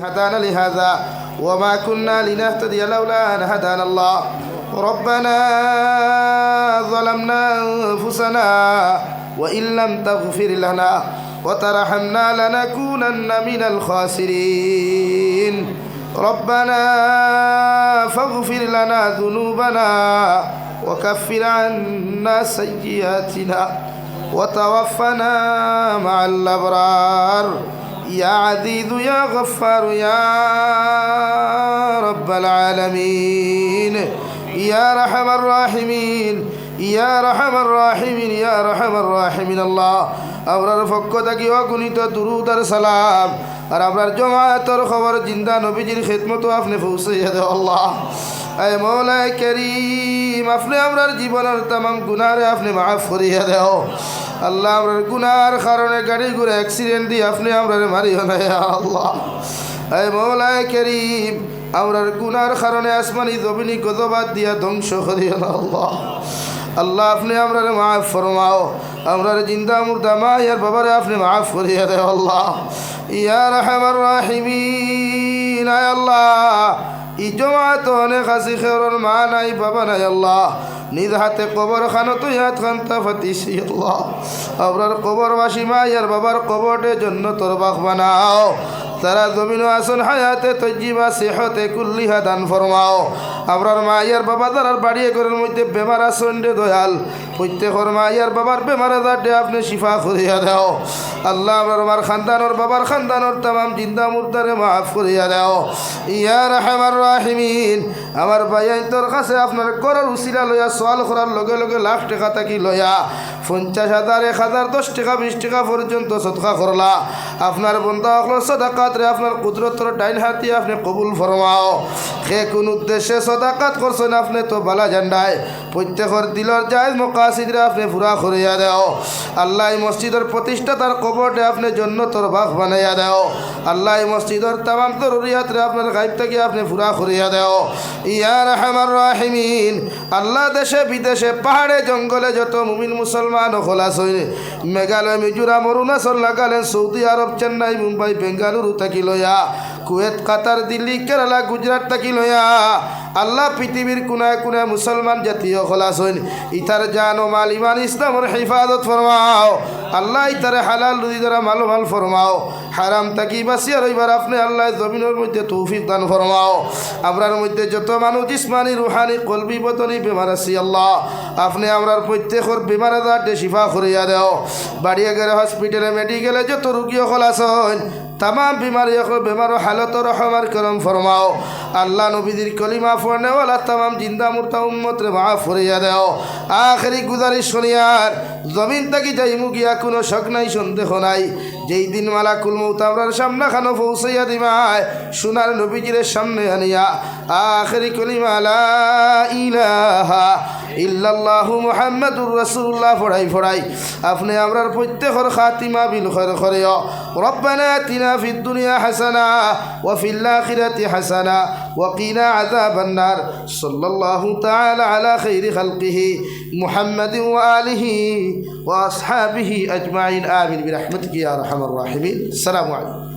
هدانا لهذا وما كنا لنهتدي لولا أن هدانا الله ربنا ظلمنا أنفسنا وإن لم تغفر لنا وترحمنا لنكونن من الخاسرين ربنا فاغفر لنا ذنوبنا وكفر عنا سيئاتنا وتوفنا مع الأبرار يا عزيز يا غفار يا رب العالمين يا رحم الراحمين يا رحم الراحمين يا رحم الراحمين الله আমরার পক্ষ থেকে অগণিত দুরূদ আর সালাম আর আমরার জামাতের খবর জিন্দা নবীজির খিদমত আপনি পৌঁছাইয়া দাও আল্লাহ এ মওলা করিম আপনি আমরার জীবনের तमाम গুনাহরে আপনি maaf করিয়া দাও আল্লাহ আমরার গুনাহর কারণে গাড়ি ঘোড়া অ্যাক্সিডেন্ট দিয়ে আপনি আমরার মারিও না ইয়া আল্লাহ এ মওলা করিম আমরার গুনাহর কারণে আসমানি জমিনি গজবাত দিয়া ধ্বংস করিও না আল্লাহ আল্লাহ আপনি আমরারে maaf ফরমাও আমরার জিন্দা মুর্দা মা ইয়ার বাবারে আপনি maaf করিয়া দাও আল্লাহ ইয়া রাহমার রাহিমিন আয় আল্লাহ ই জমাত অনেক আসি খেরর মা নাই বাবা নাই আল্লাহ নিজ হাতে কবর খানো তুই হাত খান্তা ফাতিসি আল্লাহ আমরার কবরবাসী মা ইয়ার বাবার কবরের জন্য তোর বাগ বানাও তারা জমিন আসন হায়াতে তজ্জিবা সেহতে কুল্লিহা দান ফরমাও আমরার মা ইয়ার বাবা তারার বাড়িয়ে ঘরের মধ্যে বেমার আসন রে দয়াল প্রত্যেকর মা ইয়ার বাবার বেমার আজারটে আপনি শিফা করিয়া দাও আল্লাহ আমরার মার খানদানোর বাবার খানদানোর তামাম জিন্দা মুর্দারে মাফ করিয়া দাও ইয়া রাহমার রাহিমিন আমার ভাই তোর কাছে আপনার ঘরের উসিলা লইয়া সওয়াল করার লগে লগে লাখ টাকা থাকি লইয়া 50,000 1,000 10 টাকা 20 টাকা পর্যন্ত সদকা করলা আপনার বন্ধা হলো সদাকাত রে আপনার কুদরতর ডাইন হাতে আপনি কবুল ফরমাও কে কোন উদ্দেশ্যে সদাকাত করছেন আপনি তো বালা জান্ডায় প্রত্যেকর দিলর জায়েজ মাকাসিদ রে আপনি পুরা করিয়া দাও আল্লাহ এই মসজিদের প্রতিষ্ঠাতার কবরটে আপনি জান্নাতের বাগ বানাইয়া দাও আল্লাহ এই মসজিদের तमाम জরুরিয়াত রে আপনার গায়ব থেকে আপনি পুরা করিয়া দাও ইয়া রাহমার রাহিমিন আল্লাহ দেশে বিদেশে পাহাড়ে জঙ্গলে যত মুমিন মুসলমান খোলাস হই মেঘালয় মিজোরাম অরুণাচল নাগাল্যান্ড সৌদি আরব চেন্নাই মুম্বাই বেঙ্গালুরু থাকি লইয়া কুয়েত কাতার দিল্লি কেরালা গুজরাট থাকি লইয়া আল্লাহ পৃথিবীর কোনায় কোনায় মুসলমান জাতীয় খোলাস হইন ইতার জান ও মাল ইমান ইসলামের হিফাজত ফরমাও আল্লাহ ইতারে হালাল রুজি দ্বারা মাল ফরমাও হারাম থাকি বাঁচিয়া রইবার আপনি আল্লাহ জমিনের মধ্যে তৌফিক দান ফরমাও আমরার মধ্যে যত মানুষ জিসমানি রুহানি কলবি বদনি বেমার আছি আল্লাহ আপনি আমরার প্রত্যেকর বেমার আজারটে শিফা করিয়া দাও বাড়িয়ে গেলে হসপিটালে মেডিকেলে যত রুগী খোলাস হইন तमाम बीमारी बेमार हालत रहमार करम फरमाओ अल्लाह नबीदिर कलिमा पढ़ने वाला तमाम जिंदा मुर्दा उम्मत रे माफ करिया दाओ आखिरी गुजारिश सुनियार जमीन तक जाइमु गिया कोनो शक नाई सन्देह नाई जेई दिन मालाकुल मौत আমরার সামনে খানো পৌঁছাইয়া দিবাই সোনার নবীজির সামনে আনিয়া আখেরি কলিমা লা ইলাহা ইল্লাল্লাহু মুহাম্মাদুর রাসূলুল্লাহ পড়াই আপনি আমরার প্রত্যেকর খাতিমা বিল খৈর করিও রব্বানা আতিনা ফিদ দুনিয়া হাসানা ওয়া ফিল আখিরাতি হাসানা ওয়া কিনা আযাবান নার সাল্লাল্লাহু তাআলা আলা খাইরি খালকিহি মুহাম্মাদিন ওয়া আলিহি ওয়া আসহাবিহি আজমাইন আমিন বিরহমাতিকা ইয়া আরহামার রাহিমিন আসসালামু আলাইকুম।